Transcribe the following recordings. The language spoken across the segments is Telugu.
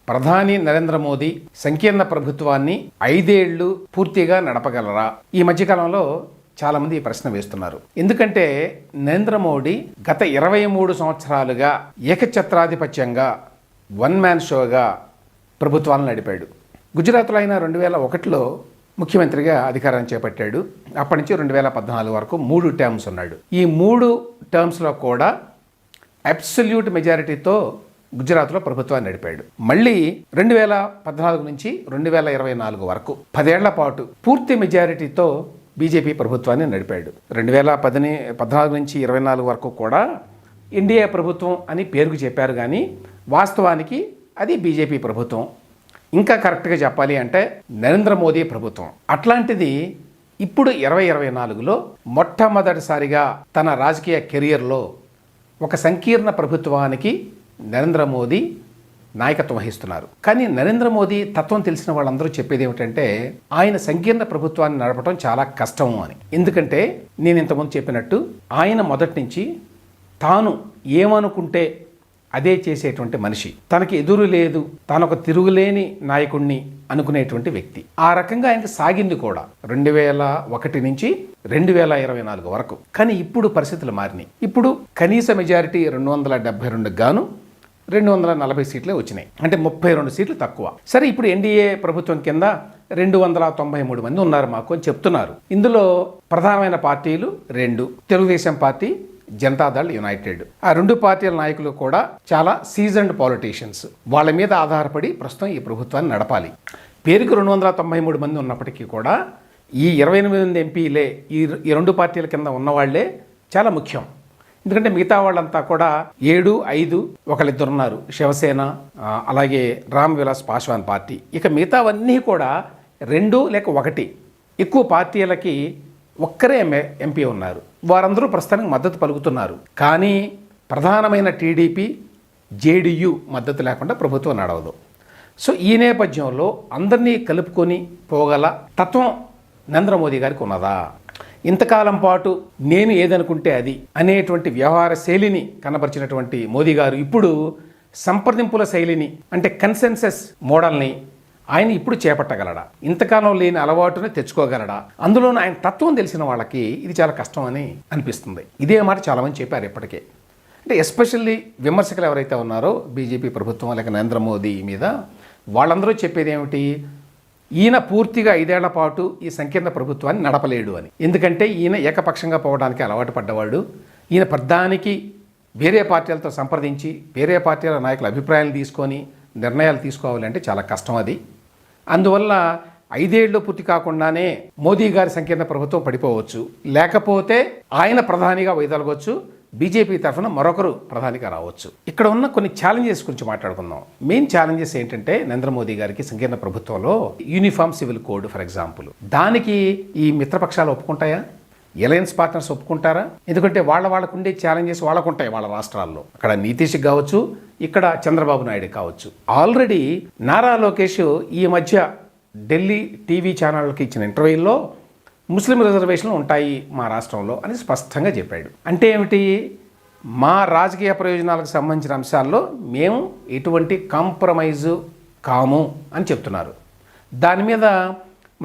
ప్రధాని నరేంద్ర మోదీ సంకీర్ణ ప్రభుత్వాన్ని 5 ఏళ్లు పూర్తిగా నడపగలరా? ఈ మధ్యకాలంలో చాలా మంది ఈ ప్రశ్న వేస్తున్నారు. ఎందుకంటే నరేంద్ర మోడీ గత 23 సంవత్సరాలుగా ఏకఛత్రాధిపత్యంగా వన్ మ్యాన్ షోగా ప్రభుత్వాలను నడిపాడు. గుజరాత్లో ఆయన 2001లో ముఖ్యమంత్రిగా అధికారాన్ని చేపట్టాడు. అప్పటి నుంచి 2014 వరకు 3 టర్మ్స్ ఉన్నాడు. ఈ 3 టర్మ్స్లో కూడా అబ్సల్యూట్ మెజారిటీతో గుజరాత్లో ప్రభుత్వాన్ని నడిపాడు. మళ్ళీ 2014 నుంచి 2024 వరకు 10 ఏళ్ల పాటు పూర్తి మెజారిటీతో బీజేపీ ప్రభుత్వాన్ని నడిపాడు. 2014 నుంచి 24 వరకు కూడా ఎన్డీఏ ప్రభుత్వం అని పేరుకు చెప్పారు, కానీ వాస్తవానికి అది బీజేపీ ప్రభుత్వం. ఇంకా కరెక్ట్గా చెప్పాలి అంటే నరేంద్ర మోదీ ప్రభుత్వం. అట్లాంటిది ఇప్పుడు 2024లో మొట్టమొదటిసారిగా తన రాజకీయ కెరియర్లో ఒక సంకీర్ణ ప్రభుత్వానికి నరేంద్ర మోదీ నాయకత్వం వహిస్తున్నారు. కానీ నరేంద్ర మోదీ తత్వం తెలిసిన వాళ్ళందరూ చెప్పేది ఏమిటంటే ఆయన సంకీర్ణ ప్రభుత్వాన్ని నడపడం చాలా కష్టము అని. ఎందుకంటే నేను ఇంతకుముందు చెప్పినట్టు ఆయన మొదటి నుంచి తాను ఏమనుకుంటే అదే చేసేటువంటి మనిషి, తనకి ఎదురు లేదు, తాను ఒక తిరుగులేని నాయకుడిని అనుకునేటువంటి వ్యక్తి. ఆ రకంగా ఆయనకు సాగింది కూడా 2001 నుంచి 2024 వరకు. కానీ ఇప్పుడు పరిస్థితులు మారినాయి. ఇప్పుడు కనీస మెజారిటీ 272 గాను 240 సీట్లే వచ్చినాయి. అంటే 32 సీట్లు తక్కువ. సరే, ఇప్పుడు ఎన్డీఏ ప్రభుత్వం కింద 293 మంది ఉన్నారు మాకు అని చెప్తున్నారు. ఇందులో ప్రధానమైన పార్టీలు 2: తెలుగుదేశం పార్టీ, జనతాదళ్ యునైటెడ్. ఆ 2 పార్టీల నాయకులు కూడా చాలా సీజన్డ్ పాలిటీషియన్స్. వాళ్ళ మీద ఆధారపడి ప్రస్తుతం ఈ ప్రభుత్వాన్ని నడపాలి. పేరుకు 293 మంది ఉన్నప్పటికీ కూడా ఈ 28 మంది ఎంపీలే ఈ 2 పార్టీల కింద ఉన్నవాళ్లే చాలా ముఖ్యం. ఎందుకంటే మిగతా వాళ్ళంతా కూడా 7, 5 ఒకళ్ళిద్దరు ఉన్నారు, శివసేన, అలాగే రామ్ విలాస్ పాస్వాన్ పార్టీ. ఇక మిగతావన్నీ కూడా 2 లేక 1 ఎక్కువ పార్టీలకి ఒక్కరే ఎంపీ ఉన్నారు. వారందరూ ప్రస్తుతానికి మద్దతు పలుకుతున్నారు. కానీ ప్రధానమైన టీడీపీ, జేడీయూ మద్దతు లేకుండా ప్రభుత్వం నడవదు. సో ఈ నేపథ్యంలో అందరినీ కలుపుకొని పోగల తత్వం నరేంద్ర మోదీ గారికి ఉన్నదా? ఇంతకాలం పాటు నేను ఏదనుకుంటే అది అనేటువంటి వ్యవహార శైలిని కనబరిచినటువంటి మోదీ గారు ఇప్పుడు సంప్రదింపుల శైలిని, అంటే కన్సెన్సస్ మోడల్ని ఆయన ఇప్పుడు చేపట్టగలడా? ఇంతకాలం లేని అలవాటుని తెచ్చుకోగలడా? అందులోనూ ఆయన తత్వం తెలిసిన వాళ్ళకి ఇది చాలా కష్టం అని అనిపిస్తుంది. ఇదే మాట చాలామంది చెప్పారు ఇప్పటికే. అంటే ఎస్పెషల్లీ విమర్శకులు ఎవరైతే ఉన్నారో బీజేపీ ప్రభుత్వం లేక నరేంద్ర మోదీ మీద, వాళ్ళందరూ చెప్పేది ఏమిటి? ఈయన పూర్తిగా 5 ఏళ్ల పాటు ఈ సంకీర్ణ ప్రభుత్వాన్ని నడపలేడు అని. ఎందుకంటే ఈయన ఏకపక్షంగా పోవడానికి అలవాటు పడ్డవాడు. ఈయన ప్రధానికి వేరే పార్టీలతో సంప్రదించి వేరే పార్టీల నాయకుల అభిప్రాయాలు తీసుకొని నిర్ణయాలు తీసుకోవాలంటే చాలా కష్టం అది. అందువల్ల 5 ఏళ్ళు పూర్తి కాకుండానే మోదీ గారి సంకీర్ణ ప్రభుత్వం పడిపోవచ్చు, లేకపోతే ఆయన ప్రధానిగా వైదొలగొచ్చు, బీజేపీ తరఫున మరొకరు ప్రధానిగా రావచ్చు. ఇక్కడ ఉన్న కొన్ని ఛాలెంజెస్ గురించి మాట్లాడుకుందాం. మెయిన్ ఛాలెంజెస్ ఏంటంటే నరేంద్ర మోదీ గారికి సంకీర్ణ ప్రభుత్వంలో uniform civil code for example, దానికి ఈ మిత్రపక్షాలు ఒప్పుకుంటాయా? అలయన్స్ పార్ట్నర్స్ ఒప్పుకుంటారా? ఎందుకంటే వాళ్ళకు ఉండే ఛాలెంజెస్ వాళ్ళకు ఉంటాయి వాళ్ళ రాష్ట్రాల్లో. అక్కడ నితీష్కి కావచ్చు, ఇక్కడ చంద్రబాబు నాయుడు కావచ్చు. ఆల్రెడీ నారా లోకేష్ ఈ మధ్య ఢిల్లీ టీవీ ఛానళ్ళకి ఇచ్చిన ఇంటర్వ్యూల్లో ముస్లిం రిజర్వేషన్లు ఉంటాయి మా రాష్ట్రంలో అని స్పష్టంగా చెప్పాడు. అంటే ఏమిటి? మా రాజకీయ ప్రయోజనాలకు సంబంధించిన అంశాల్లో మేము ఎటువంటి కాంప్రమైజు కాము అని చెప్తున్నారు. దాని మీద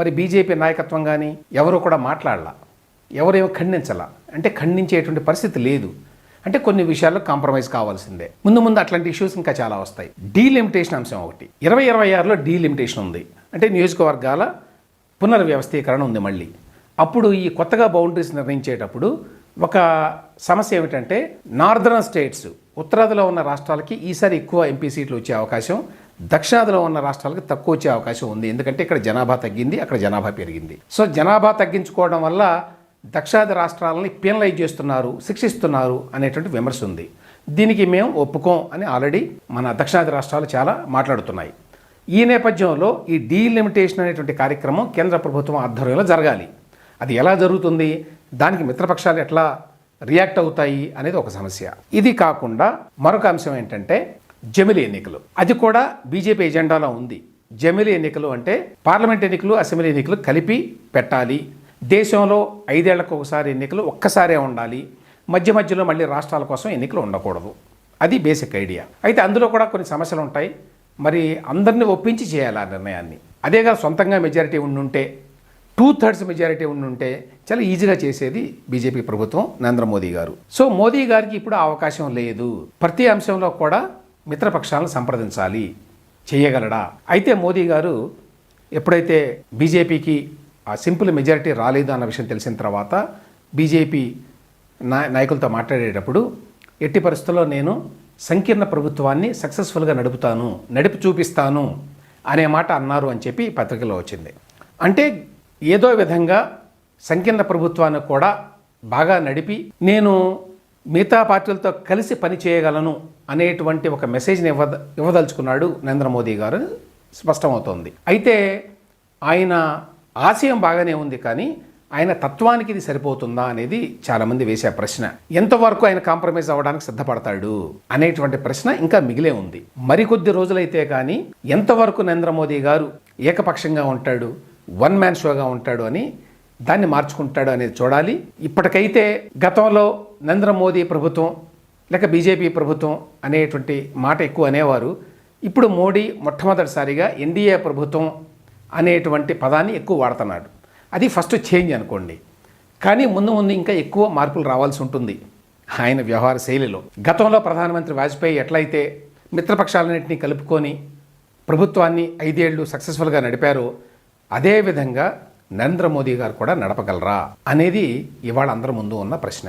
మరి బీజేపీ నాయకత్వం కానీ ఎవరు కూడా మాట్లాడాల, ఎవరేమో ఖండించాల. అంటే ఖండించేటువంటి పరిస్థితి లేదు. అంటే కొన్ని విషయాల్లో కాంప్రమైజ్ కావాల్సిందే. ముందు అట్లాంటి ఇష్యూస్ ఇంకా చాలా వస్తాయి. డీలిమిటేషన్ అంశం ఒకటి. 2026లో డీలిమిటేషన్ ఉంది. అంటే నియోజకవర్గాల పునర్వ్యవస్థీకరణ ఉంది మళ్ళీ. అప్పుడు ఈ కొత్తగా బౌండరీస్ నిర్ణయించేటప్పుడు ఒక సమస్య ఏమిటంటే నార్దర్న్ స్టేట్స్, ఉత్తరాదిలో ఉన్న రాష్ట్రాలకి ఈసారి ఎక్కువ ఎంపీ సీట్లు వచ్చే అవకాశం, దక్షిణాదిలో ఉన్న రాష్ట్రాలకు తక్కువ వచ్చే అవకాశం ఉంది. ఎందుకంటే ఇక్కడ జనాభా తగ్గింది, అక్కడ జనాభా పెరిగింది. సో జనాభా తగ్గించుకోవడం వల్ల దక్షిణాది రాష్ట్రాలని పెనలైజ్ చేస్తున్నారు, శిక్షిస్తున్నారు అనేటువంటి విమర్శ ఉంది. దీనికి మేము ఒప్పుకోం అని ఆల్రెడీ మన దక్షిణాది రాష్ట్రాలు చాలా మాట్లాడుతున్నాయి. ఈ నేపథ్యంలో ఈ డీలిమిటేషన్ అనేటువంటి కార్యక్రమం కేంద్ర ప్రభుత్వం ఆధ్వర్యంలో జరగాలి. అది ఎలా జరుగుతుంది, దానికి మిత్రపక్షాలు ఎట్లా రియాక్ట్ అవుతాయి అనేది ఒక సమస్య. ఇది కాకుండా మరొక అంశం ఏంటంటే జమిలీ ఎన్నికలు. అది కూడా బీజేపీ ఎజెండాలో ఉంది. జమిలీ ఎన్నికలు అంటే పార్లమెంట్ ఎన్నికలు, అసెంబ్లీ ఎన్నికలు కలిపి పెట్టాలి. దేశంలో 5 ఏళ్లకు ఒకసారి ఎన్నికలు ఒక్కసారే ఉండాలి. మధ్య మధ్యలో మళ్ళీ రాష్ట్రాల కోసం ఎన్నికలు ఉండకూడదు. అది బేసిక్ ఐడియా. అయితే అందులో కూడా కొన్ని సమస్యలు ఉంటాయి. మరి అందరినీ ఒప్పించి చేయాలి ఆ నిర్ణయాన్ని. అదేగా సొంతంగా మెజారిటీ ఉండుంటే 2/3 మెజారిటీ ఉండుంటే చాలా ఈజీగా చేసేది బీజేపీ ప్రభుత్వం, నరేంద్ర మోదీ గారు. సో మోదీ గారికి ఇప్పుడు ఆ అవకాశం లేదు. ప్రతి అంశంలో కూడా మిత్రపక్షాలను సంప్రదించాలి, చేయగలడా? అయితే మోదీ గారు ఎప్పుడైతే బీజేపీకి ఆ సింపుల్ మెజారిటీ రాలేదు అన్న విషయం తెలిసిన తర్వాత బీజేపీ నాయకులతో మాట్లాడేటప్పుడు ఎట్టి పరిస్థితుల్లో నేను సంకీర్ణ ప్రభుత్వాన్ని సక్సెస్ఫుల్గా నడిపి చూపిస్తాను అనే మాట అన్నారు అని చెప్పి పత్రికలో వచ్చింది. అంటే ఏదో విధంగా సంకీర్ణ ప్రభుత్వాన్ని కూడా బాగా నడిపి నేను మిగతా పార్టీలతో కలిసి పని చేయగలను అనేటువంటి ఒక మెసేజ్ని ఇవ్వదలుచుకున్నాడు నరేంద్ర మోదీ గారు స్పష్టమవుతోంది. అయితే ఆయన ఆశయం బాగానే ఉంది, కానీ ఆయన తత్వానికి ఇది సరిపోతుందా అనేది చాలామంది వేసే ప్రశ్న. ఎంతవరకు ఆయన కాంప్రమైజ్ అవ్వడానికి సిద్ధపడతాడు అనేటువంటి ప్రశ్న ఇంకా మిగిలే ఉంది. మరికొద్ది రోజులైతే కానీ ఎంతవరకు నరేంద్ర మోదీ గారు ఏకపక్షంగా ఉంటాడు, వన్ మ్యాన్ షోగా ఉంటాడు అని, దాన్ని మార్చుకుంటాడు అనేది చూడాలి. ఇప్పటికైతే గతంలో నరేంద్ర మోదీ ప్రభుత్వం లేక బీజేపీ ప్రభుత్వం అనేటువంటి మాట ఎక్కువ అనేవారు. ఇప్పుడు మోడీ మొట్టమొదటిసారిగా ఎన్డీఏ ప్రభుత్వం అనేటువంటి పదాన్ని ఎక్కువ వాడుతున్నాడు. అది ఫస్ట్ చేంజ్ అనుకోండి. కానీ ముందు ఇంకా ఎక్కువ మార్పులు రావాల్సి ఉంటుంది ఆయన వ్యవహార శైలిలో. గతంలో ప్రధానమంత్రి వాజ్పేయి ఎట్లయితే మిత్రపక్షాలన్నింటినీ కలుపుకొని ప్రభుత్వాన్ని 5 ఏళ్ళు సక్సెస్ఫుల్గా నడిపారో అదేవిధంగా నరేంద్ర మోదీ గారు కూడా నడపగలరా అనేది ఇవాళ అందరి ముందు ఉన్న ప్రశ్న.